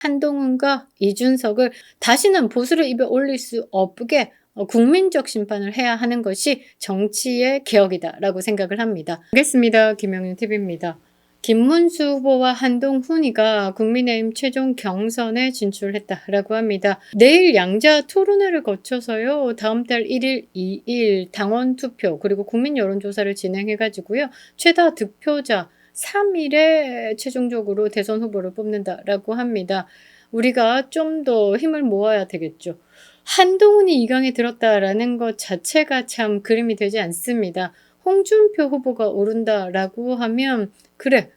한동훈과 이준석을 다시는 보수를 입에 올릴 수 없게 국민적 심판을 해야 하는 것이 정치의 개혁이다라고 생각을 합니다. 알겠습니다. 김영윤 TV입니다. 김문수 후보와 한동훈이가 국민의힘 최종 경선에 진출했다라고 합니다. 내일 양자 토론회를 거쳐서요. 다음 달 1일, 2일 당원 투표 그리고 국민 여론조사를 진행해가지고요. 최다 득표자 3일에 최종적으로 대선 후보를 뽑는다라고 합니다. 우리가 좀 더 힘을 모아야 되겠죠. 한동훈이 2강에 들었다라는 것 자체가 참 그림이 되지 않습니다. 홍준표 후보가 오른다라고 하면 그래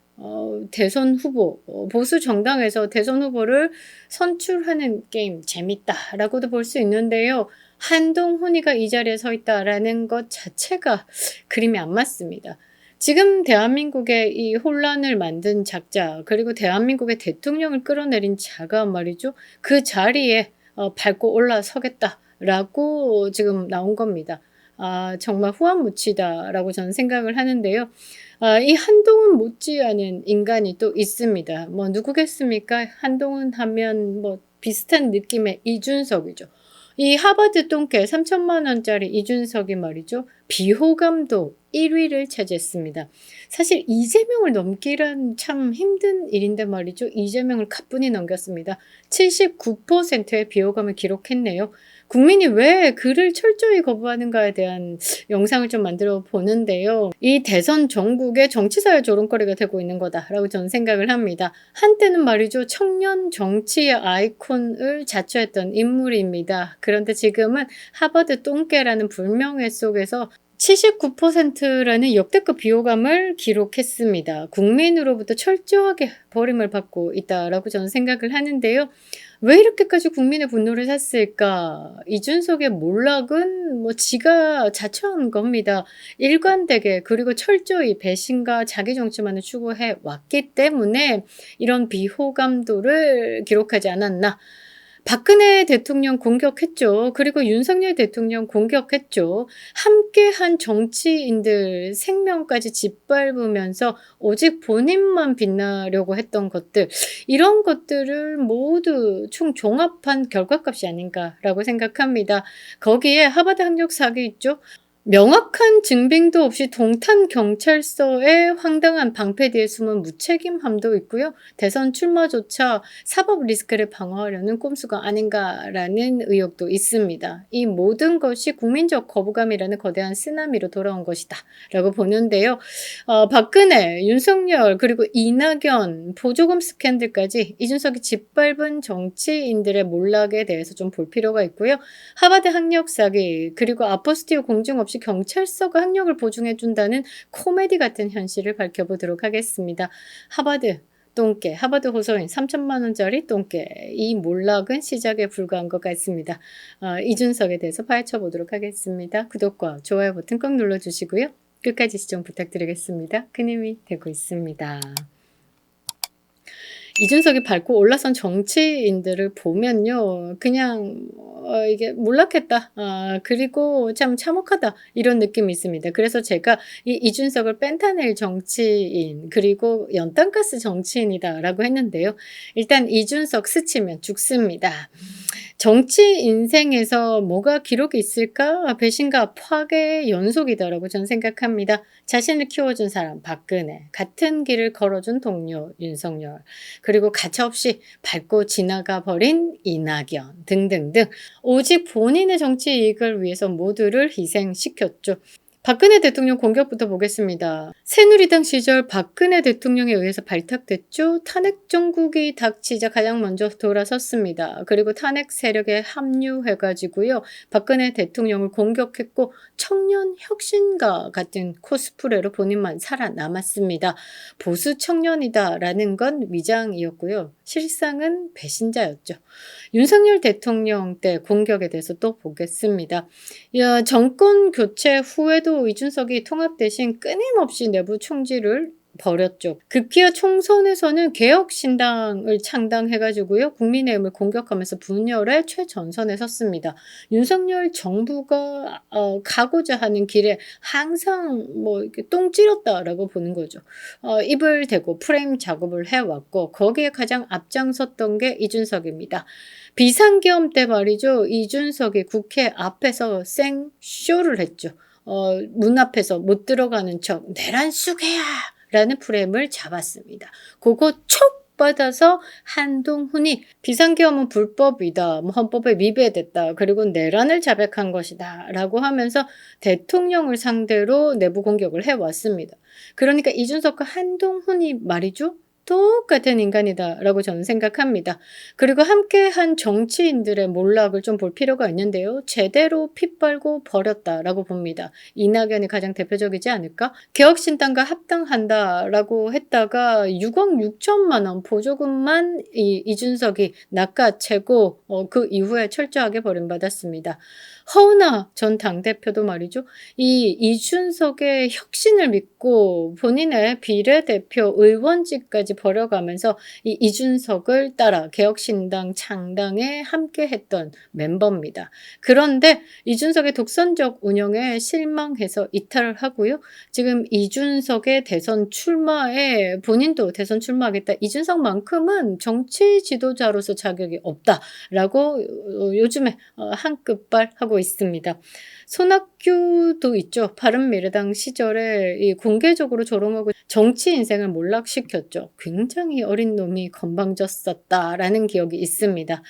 대선 후보 보수 정당에서 대선 후보를 선출하는 게임 재밌다라고도 볼 수 있는데요. 한동훈이가 이 자리에 서 있다라는 것 자체가 그림이 안 맞습니다. 지금 대한민국의 이 혼란을 만든 작자 그리고 대한민국의 대통령을 끌어내린 자가 말이죠. 그 자리에 밟고 올라서겠다라고 지금 나온 겁니다. 정말 후한무치다라고 저는 생각을 하는데요. 이 한동훈 못지않은 인간이 또 있습니다. 뭐 누구겠습니까? 한동훈 하면 뭐 비슷한 느낌의 이준석이죠. 이 하버드 똥개 3천만 원짜리 이준석이 말이죠. 비호감도 1위를 차지했습니다. 사실 이재명을 넘기란 참 힘든 일인데 말이죠. 이재명을 가뿐히 넘겼습니다. 79%의 비호감을 기록했네요. 국민이 왜 그를 철저히 거부하는가에 대한 영상을 좀 만들어 보는데요. 이 대선 전국의 정치사회 조롱거리가 되고 있는 거다라고 저는 생각을 합니다. 한때는 말이죠. 청년 정치의 아이콘을 자처했던 인물입니다. 그런데 지금은 하버드 똥개라는 불명예 속에서 79%라는 역대급 비호감을 기록했습니다. 국민으로부터 철저하게 버림을 받고 있다라고 저는 생각을 하는데요. 왜 이렇게까지 국민의 분노를 샀을까? 이준석의 몰락은 뭐 지가 자처한 겁니다. 일관되게 그리고 철저히 배신과 자기 정치만을 추구해 왔기 때문에 이런 비호감도를 기록하지 않았나. 박근혜 대통령 공격했죠. 그리고 윤석열 대통령 공격했죠. 함께한 정치인들 생명까지 짓밟으면서 오직 본인만 빛나려고 했던 것들, 이런 것들을 모두 총종합한 결과값이 아닌가라고 생각합니다. 거기에 하버드 학력 사기 있죠. 명확한 증빙도 없이 동탄 경찰서의 황당한 방패 뒤에 숨은 무책임함도 있고요. 대선 출마조차 사법 리스크를 방어하려는 꼼수가 아닌가라는 의혹도 있습니다. 이 모든 것이 국민적 거부감이라는 거대한 쓰나미로 돌아온 것이다 라고 보는데요. 박근혜, 윤석열 그리고 이낙연 보조금 스캔들까지 이준석이 짓밟은 정치인들의 몰락에 대해서 좀 볼 필요가 있고요. 하버드 학력 사기 그리고 아포스티오 공증 없이 경찰서가 학력을 보증해 준다는 코미디 같은 현실을 밝혀보도록 하겠습니다. 하버드 똥개, 하버드 호소인 3천만 원짜리 똥개, 이 몰락은 시작에 불과한 것 같습니다. 이준석에 대해서 파헤쳐 보도록 하겠습니다. 구독과 좋아요 버튼 꼭 눌러주시고요. 끝까지 시청 부탁드리겠습니다. 큰 힘이 되고 있습니다. 이준석이 밟고 올라선 정치인들을 보면요. 그냥 이게 몰락했다. 그리고 참 참혹하다. 이런 느낌이 있습니다. 그래서 제가 이 이준석을 펜타닐 정치인 그리고 연탄가스 정치인이다라고 했는데요. 일단 이준석 스치면 죽습니다. 정치 인생에서 뭐가 기록이 있을까? 배신과 파괴의 연속이다라고 저는 생각합니다. 자신을 키워준 사람 박근혜, 같은 길을 걸어준 동료 윤석열, 그리고 가차없이 밟고 지나가 버린 이낙연 등등등 오직 본인의 정치 이익을 위해서 모두를 희생시켰죠. 박근혜 대통령 공격부터 보겠습니다. 새누리당 시절 박근혜 대통령에 의해서 발탁됐죠. 탄핵 정국이 닥치자 가장 먼저 돌아섰습니다. 그리고 탄핵 세력에 합류해가지고요. 박근혜 대통령을 공격했고 청년 혁신가 같은 코스프레로 본인만 살아남았습니다. 보수 청년이다라는 건 위장이었고요. 실상은 배신자였죠. 윤석열 대통령 때 공격에 대해서 또 보겠습니다. 정권 교체 후에도 이준석이 통합 대신 끊임없이 내부 총질을 벌였죠. 급기야 총선에서는 개혁신당을 창당해 가지고요. 국민의힘을 공격하면서 분열의 최전선에 섰습니다. 윤석열 정부가 가고자 하는 길에 항상 뭐 이렇게 똥 찌렸다라고 보는 거죠. 입을 대고 프레임 작업을 해 왔고 거기에 가장 앞장섰던 게 이준석입니다. 비상계엄 때 말이죠. 이준석이 국회 앞에서 생쇼를 했죠. 문 앞에서 못 들어가는 척 "내란 쑥해야." 라는 프레임을 잡았습니다. 그거 촉 받아서 한동훈이 "비상계엄은 불법이다. 뭐 헌법에 위배됐다. 그리고 내란을 자백한 것이다." 라고 하면서 대통령을 상대로 내부 공격을 해 왔습니다. 그러니까 이준석과 한동훈이 말이죠. 똑같은 인간이다라고 저는 생각합니다. 그리고 함께한 정치인들의 몰락을 좀 볼 필요가 있는데요. 제대로 피 빨고 버렸다라고 봅니다. 이낙연이 가장 대표적이지 않을까? 개혁신당과 합당한다라고 했다가 6억 6천만 원 보조금만 이준석이 낚아채고 그 이후에 철저하게 버림받았습니다. 허은하 전 당대표도 말이죠. 이 이준석의 혁신을 믿고 본인의 비례대표 의원직까지 버려가면서 이 이준석을 따라 개혁신당 창당에 함께했던 멤버입니다. 그런데 이준석의 독선적 운영에 실망해서 이탈을 하고요. 지금 이준석의 대선 출마에 본인도 대선 출마하겠다. 이준석만큼은 정치 지도자로서 자격이 없다라고 요즘에 한끗발하고 있습니다. 손학규도 있죠. 바른미래당 시절에 이 공개적으로 조롱하고 정치 인생을 몰락시켰죠. 굉장히 어린 놈이 건방졌었다라는 기억이 있습니다.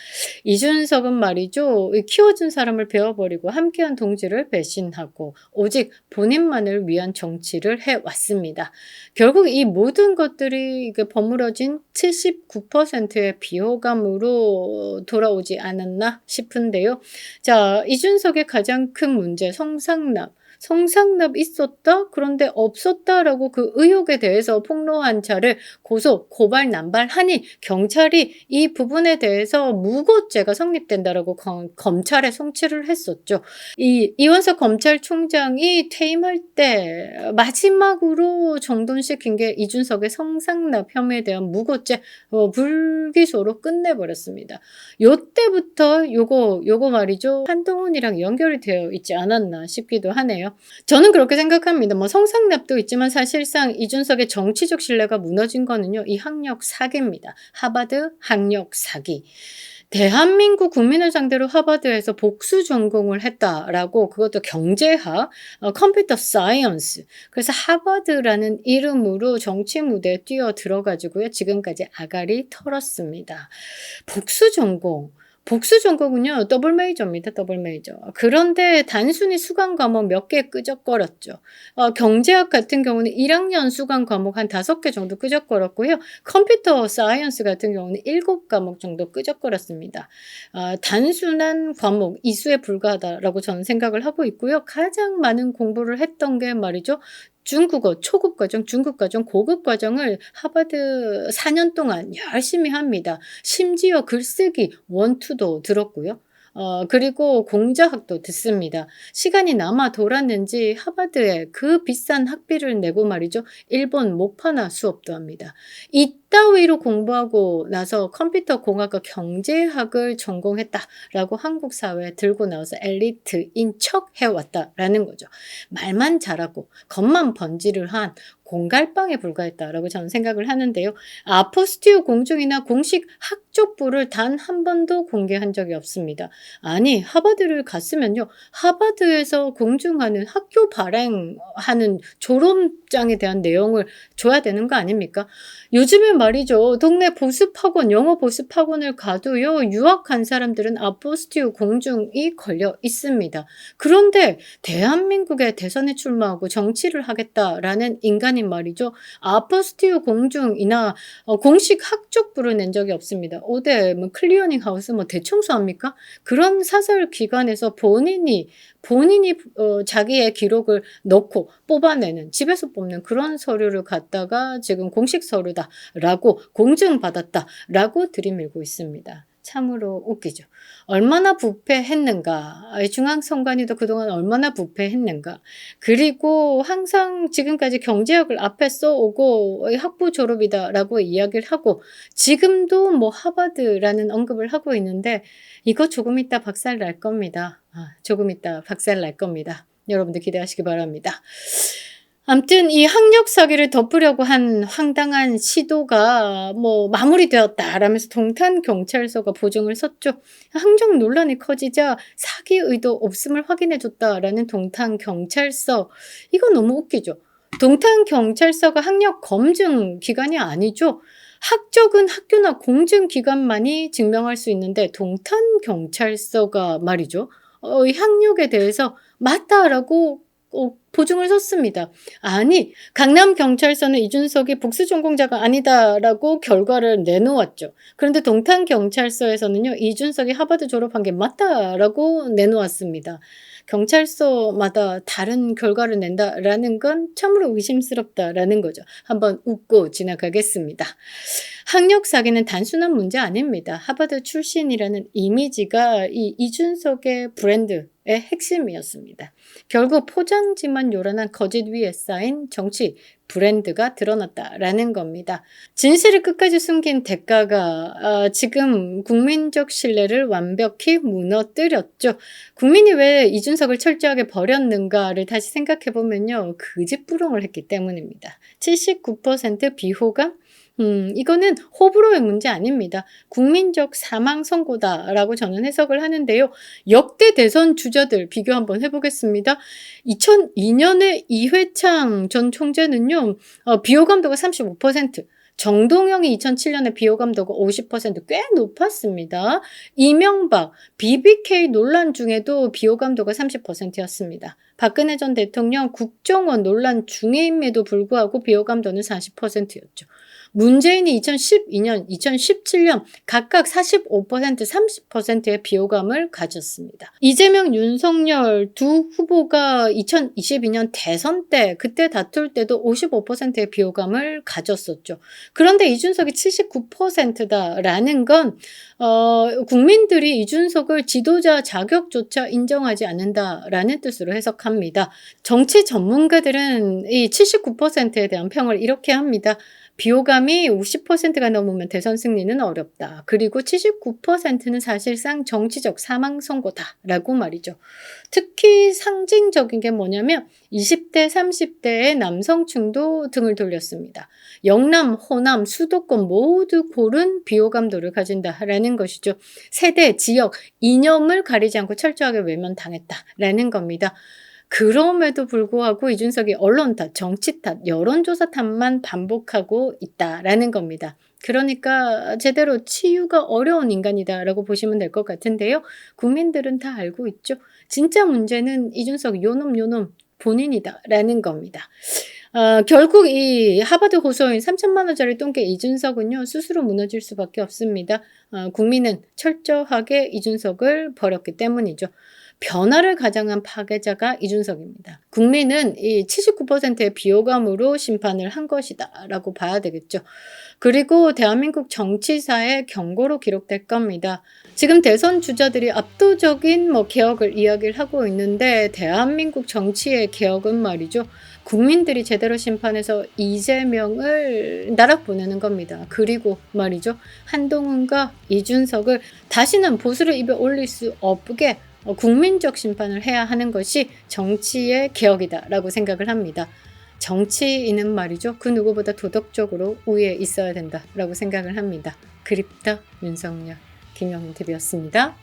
이준석은 말이죠. 키워준 사람을 베어버리고 함께한 동지를 배신하고 오직 본인만을 위한 정치를 해왔습니다. 결국 이 모든 것들이 버무려진 79%의 비호감으로 돌아오지 않았나 싶은데요. 자, 이준석의 가장 큰 문제 성상납. 성상납 있었다? 그런데 없었다라고 그 의혹에 대해서 폭로한 자를 고발 남발하니 경찰이 이 부분에 대해서 무고죄가 성립된다라고 검찰에 송치를 했었죠. 이 이원석 검찰총장이 퇴임할 때 마지막으로 정돈시킨 게 이준석의 성상납 혐의에 대한 무고죄 불기소로 끝내버렸습니다. 요때부터 요거 말이죠. 한동훈이랑 연결이 되어 있지 않았나 싶기도 하네요. 저는 그렇게 생각합니다. 뭐 성상납도 있지만 사실상 이준석의 정치적 신뢰가 무너진 거는요. 이 학력 사기입니다. 하버드 학력 사기. 대한민국 국민을 상대로 하버드에서 복수 전공을 했다라고 그것도 경제학, 컴퓨터 사이언스. 그래서 하버드라는 이름으로 정치 무대에 뛰어들어 가지고요. 지금까지 아가리 털었습니다. 복수 전공. 복수 전공은요. 더블 메이저입니다. 더블 메이저. 그런데 단순히 수강 과목 몇 개 끄적거렸죠. 경제학 같은 경우는 1학년 수강 과목 한 5개 정도 끄적거렸고요. 컴퓨터 사이언스 같은 경우는 7과목 정도 끄적거렸습니다. 단순한 과목 이수에 불과하다라고 저는 생각을 하고 있고요. 가장 많은 공부를 했던 게 말이죠. 중국어 초급 과정, 중급 과정, 고급 과정을 하버드 4년 동안 열심히 합니다. 심지어 글쓰기 1, 2도 들었고요. 그리고 공자학도 듣습니다. 시간이 남아 돌았는지 하버드에 그 비싼 학비를 내고 말이죠. 일본 모파나 수업도 합니다. 이따위로 공부하고 나서 컴퓨터 공학과 경제학을 전공했다라고 한국 사회에 들고 나와서 엘리트인 척 해왔다라는 거죠. 말만 잘하고 겉만 번지를 한 공갈빵에 불과했다라고 저는 생각을 하는데요. 아포스티오 공중이나 공식 학족부를 단 한 번도 공개한 적이 없습니다. 아니 하버드를 갔으면요. 하버드에서 공중하는 학교 발행하는 졸업장에 대한 내용을 줘야 되는 거 아닙니까? 요즘에 말이죠. 동네 보습학원, 영어 보습학원을 가도요. 유학한 사람들은 아포스티오 공중이 걸려 있습니다. 그런데 대한민국의 대선에 출마하고 정치를 하겠다라는 인간이 말이죠. 아포스티오 공중이나 공식 학족부를 낸 적이 없습니다. 어디 뭐 클리어닝 하우스 뭐 대청소합니까? 그런 사설 기관에서 본인이 자기의 기록을 넣고 뽑아내는 집에서 뽑는 그런 서류를 갖다가 지금 공식 서류다라고 공증받았다라고 들이밀고 있습니다. 참으로 웃기죠. 얼마나 부패했는가. 중앙선관위도 그동안 얼마나 부패했는가. 그리고 항상 지금까지 경제학을 앞에 써오고 학부 졸업이다라고 이야기를 하고 지금도 뭐 하버드라는 언급을 하고 있는데 이거 조금 있다 박살 날 겁니다. 조금 있다 박살 날 겁니다. 여러분들 기대하시기 바랍니다. 암튼 이 학력 사기를 덮으려고 한 황당한 시도가 뭐 마무리되었다라면서 동탄 경찰서가 보증을 섰죠. 학력 논란이 커지자 사기 의도 없음을 확인해 줬다라는 동탄 경찰서. 이거 너무 웃기죠. 동탄 경찰서가 학력 검증 기관이 아니죠. 학적은 학교나 공증 기관만이 증명할 수 있는데 동탄 경찰서가 말이죠. 이 학력에 대해서 맞다라고 보증을 섰습니다. 아니, 강남경찰서는 이준석이 복수 전공자가 아니다라고 결과를 내놓았죠. 그런데 동탄경찰서에서는요, 이준석이 하버드 졸업한 게 맞다라고 내놓았습니다. 경찰서마다 다른 결과를 낸다라는 건 참으로 의심스럽다라는 거죠. 한번 웃고 지나가겠습니다. 학력 사기는 단순한 문제 아닙니다. 하버드 출신이라는 이미지가 이 이준석의 브랜드의 핵심이었습니다. 결국 포장지만 요란한 거짓 위에 쌓인 정치 브랜드가 드러났다라는 겁니다. 진실을 끝까지 숨긴 대가가 지금 국민적 신뢰를 완벽히 무너뜨렸죠. 국민이 왜 이준석을 철저하게 버렸는가를 다시 생각해보면요. 거짓부렁을 했기 때문입니다. 79% 비호감? 이거는 호불호의 문제 아닙니다. 국민적 사망 선고다라고 저는 해석을 하는데요. 역대 대선 주자들 비교 한번 해보겠습니다. 2002년에 이회창 전 총재는요. 비호감도가 35%, 정동영이 2007년에 비호감도가 50%, 꽤 높았습니다. 이명박, BBK 논란 중에도 비호감도가 30%였습니다. 박근혜 전 대통령 국정원 논란 중에임에도 불구하고 비호감도는 40%였죠. 문재인이 2012년, 2017년 각각 45%, 30%의 비호감을 가졌습니다. 이재명, 윤석열 두 후보가 2022년 대선 때 그때 다툴 때도 55%의 비호감을 가졌었죠. 그런데 이준석이 79%다라는 건 국민들이 이준석을 지도자 자격조차 인정하지 않는다라는 뜻으로 해석합니다. 정치 전문가들은 이 79%에 대한 평을 이렇게 합니다. 비호감이 50%가 넘으면 대선 승리는 어렵다. 그리고 79%는 사실상 정치적 사망 선고다라고 말이죠. 특히 상징적인 게 뭐냐면 20대, 30대의 남성층도 등을 돌렸습니다. 영남, 호남, 수도권 모두 고른 비호감도를 가진다라는 것이죠. 세대, 지역, 이념을 가리지 않고 철저하게 외면당했다라는 겁니다. 그럼에도 불구하고 이준석이 언론 탓, 정치 탓, 여론조사 탓만 반복하고 있다라는 겁니다. 그러니까 제대로 치유가 어려운 인간이다라고 보시면 될 것 같은데요. 국민들은 다 알고 있죠. 진짜 문제는 이준석 요놈 본인이다라는 겁니다. 결국 이 하버드 호소인 3천만 원짜리 똥개 이준석은요. 스스로 무너질 수밖에 없습니다. 국민은 철저하게 이준석을 버렸기 때문이죠. 변화를 가장한 파괴자가 이준석입니다. 국민은 이 79%의 비호감으로 심판을 한 것이다 라고 봐야 되겠죠. 그리고 대한민국 정치사에 경고로 기록될 겁니다. 지금 대선 주자들이 압도적인 개혁을 이야기를 하고 있는데 대한민국 정치의 개혁은 말이죠. 국민들이 제대로 심판해서 이재명을 나락 보내는 겁니다. 그리고 말이죠. 한동훈과 이준석을 다시는 보수를 입에 올릴 수 없게 국민적 심판을 해야 하는 것이 정치의 개혁이다라고 생각을 합니다. 정치인은 말이죠. 그 누구보다 도덕적으로 우위에 있어야 된다라고 생각을 합니다. 그립다 윤석열, 김영민 TV였습니다.